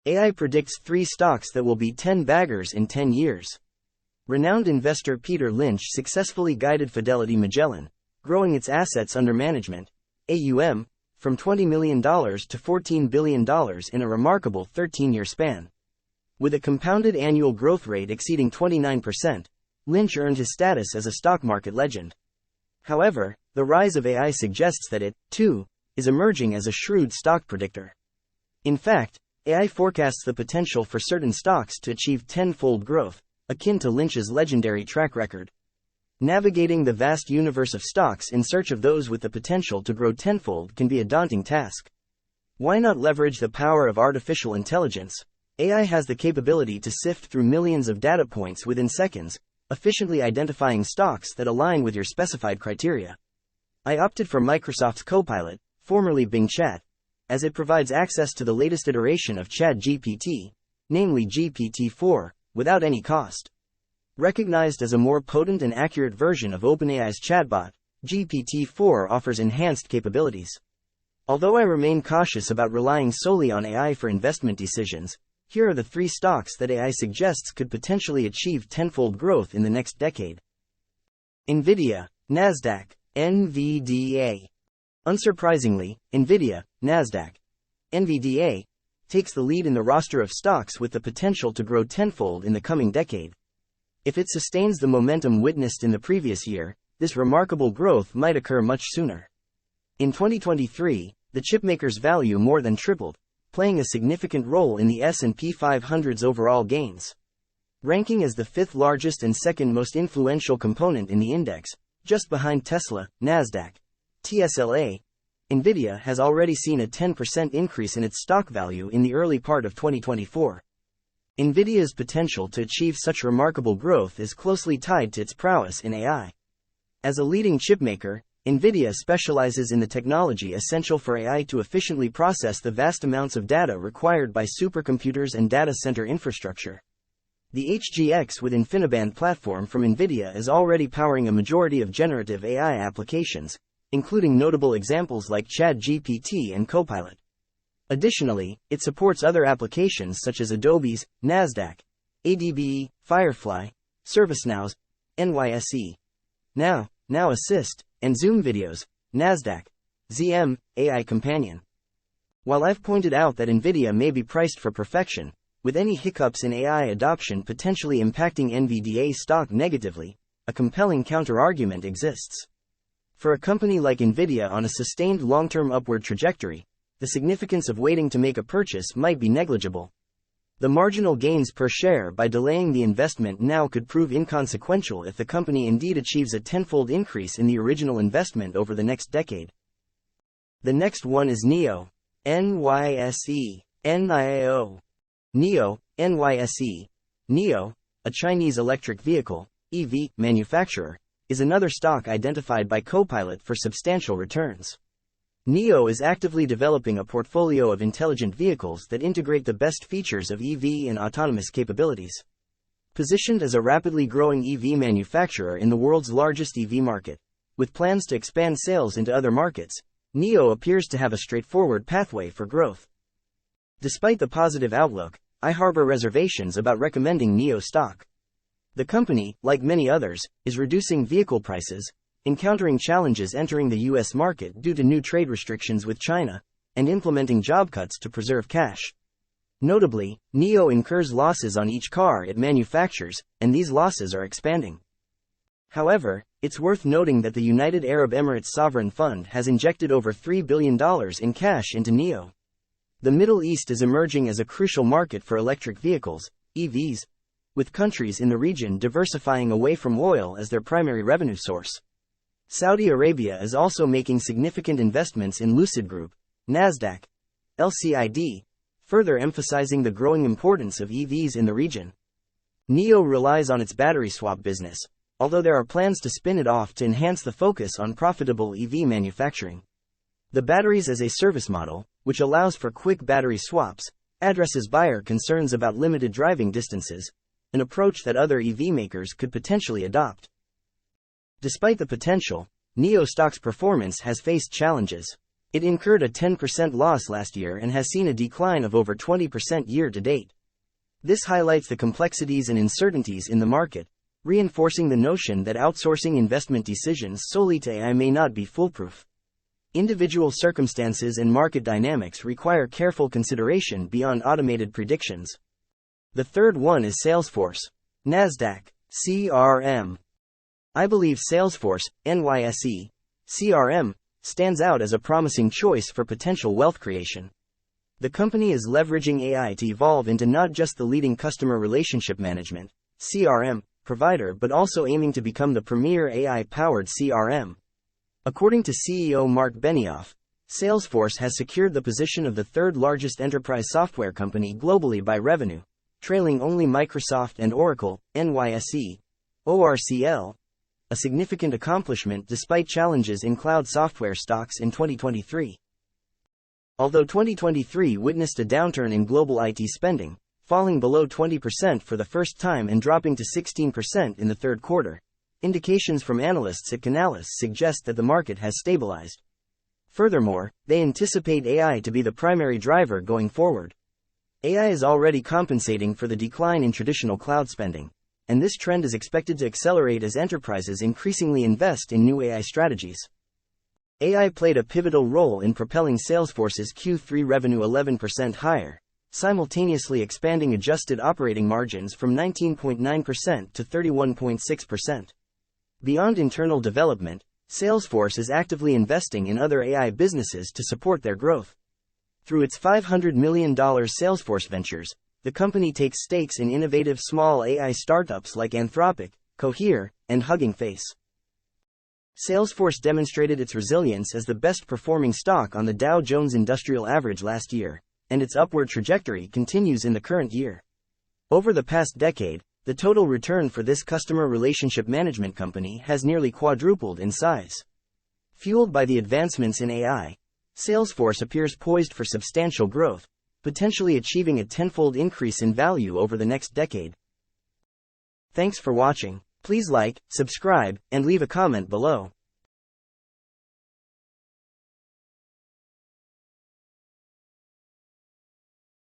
AI predicts 3 stocks that will be 10 baggers in 10 years. Renowned investor Peter Lynch successfully guided Fidelity Magellan, growing its assets under management, AUM, from $20 million to $14 billion in a remarkable 13-year span. With a compounded annual growth rate exceeding 29%, Lynch earned his status as a stock market legend. However, the rise of AI suggests that it, too, is emerging as a shrewd stock predictor. In fact, AI forecasts the potential for certain stocks to achieve tenfold growth, akin to Lynch's legendary track record. Navigating the vast universe of stocks in search of those with the potential to grow tenfold can be a daunting task. Why not leverage the power of artificial intelligence? AI has the capability to sift through millions of data points within seconds, efficiently identifying stocks that align with your specified criteria. I opted for Microsoft's Copilot, formerly Bing Chat, as it provides access to the latest iteration of ChatGPT, namely GPT-4, without any cost. Recognized as a more potent and accurate version of OpenAI's chatbot, GPT-4 offers enhanced capabilities. Although I remain cautious about relying solely on AI for investment decisions, here are the 3 stocks that AI suggests could potentially achieve tenfold growth in the next decade. NVIDIA, NASDAQ, NVDA. Unsurprisingly, NVIDIA, NASDAQ, NVDA, takes the lead in the roster of stocks with the potential to grow tenfold in the coming decade. If it sustains the momentum witnessed in the previous year, this remarkable growth might occur much sooner. In 2023, the chipmaker's value more than tripled, playing a significant role in the S&P 500's overall gains. Ranking as the 5th largest and 2nd most influential component in the index, just behind Tesla, NASDAQ, TSLA, NVIDIA has already seen a 10% increase in its stock value in the early part of 2024. NVIDIA's potential to achieve such remarkable growth is closely tied to its prowess in AI. As a leading chipmaker, NVIDIA specializes in the technology essential for AI to efficiently process the vast amounts of data required by supercomputers and data center infrastructure. The HGX with InfiniBand platform from NVIDIA is already powering a majority of generative AI applications, including notable examples like ChatGPT and Copilot. Additionally, it supports other applications such as Adobe's, NASDAQ, ADB, Firefly, ServiceNow's, NYSE, Now Assist, and Zoom Videos, NASDAQ, ZM, AI Companion. While I've pointed out that NVIDIA may be priced for perfection, with any hiccups in AI adoption potentially impacting NVDA stock negatively, a compelling counter-argument exists. For a company like NVIDIA on a sustained long-term upward trajectory, the significance of waiting to make a purchase might be negligible. The marginal gains per share by delaying the investment now could prove inconsequential if the company indeed achieves a tenfold increase in the original investment over the next decade. The next one is NIO, NYSE, NIO. NIO, NYSE. NIO, a Chinese electric vehicle, EV, manufacturer, is another stock identified by Copilot for substantial returns. NIO is actively developing a portfolio of intelligent vehicles that integrate the best features of EV and autonomous capabilities. Positioned as a rapidly growing EV manufacturer in the world's largest EV market, with plans to expand sales into other markets, NIO appears to have a straightforward pathway for growth. Despite the positive outlook, I harbor reservations about recommending NIO stock. The company, like many others, is reducing vehicle prices, encountering challenges entering the U.S. market due to new trade restrictions with China, and implementing job cuts to preserve cash. Notably, NIO incurs losses on each car it manufactures, and these losses are expanding. However, it's worth noting that the United Arab Emirates Sovereign Fund has injected over $3 billion in cash into NIO. The Middle East is emerging as a crucial market for electric vehicles, EVs, with countries in the region diversifying away from oil as their primary revenue source. Saudi Arabia is also making significant investments in Lucid Group, NASDAQ, LCID, further emphasizing the growing importance of EVs in the region. NIO relies on its battery swap business, although there are plans to spin it off to enhance the focus on profitable EV manufacturing. The batteries as a service model, which allows for quick battery swaps, addresses buyer concerns about limited driving distances, an approach that other EV makers could potentially adopt. Despite the potential, NIO stock's performance has faced challenges. It incurred a 10% loss last year and has seen a decline of over 20% year to date. This highlights the complexities and uncertainties in the market, reinforcing the notion that outsourcing investment decisions solely to AI may not be foolproof. Individual circumstances and market dynamics require careful consideration beyond automated predictions. The third one is Salesforce. Nasdaq, CRM. I believe Salesforce, NYSE, CRM, stands out as a promising choice for potential wealth creation. The company is leveraging AI to evolve into not just the leading customer relationship management, CRM, provider but also aiming to become the premier AI-powered CRM. According to CEO Mark Benioff, Salesforce has secured the position of the third largest enterprise software company globally by revenue, trailing only Microsoft and Oracle, NYSE, ORCL, a significant accomplishment despite challenges in cloud software stocks in 2023. Although 2023 witnessed a downturn in global IT spending, falling below 20% for the first time and dropping to 16% in the third quarter, indications from analysts at Canalys suggest that the market has stabilized. Furthermore, they anticipate AI to be the primary driver going forward. AI is already compensating for the decline in traditional cloud spending, and this trend is expected to accelerate as enterprises increasingly invest in new AI strategies. AI played a pivotal role in propelling Salesforce's Q3 revenue 11% higher, simultaneously expanding adjusted operating margins from 19.9% to 31.6%. Beyond internal development, Salesforce is actively investing in other AI businesses to support their growth. Through its $500 million Salesforce Ventures, the company takes stakes in innovative small AI startups like Anthropic, Cohere, and Hugging Face. Salesforce demonstrated its resilience as the best-performing stock on the Dow Jones Industrial Average last year, and its upward trajectory continues in the current year. Over the past decade, the total return for this customer relationship management company has nearly quadrupled in size. Fueled by the advancements in AI, Salesforce appears poised for substantial growth, potentially achieving a tenfold increase in value over the next decade. Thanks for watching. Please like, subscribe, and leave a comment below.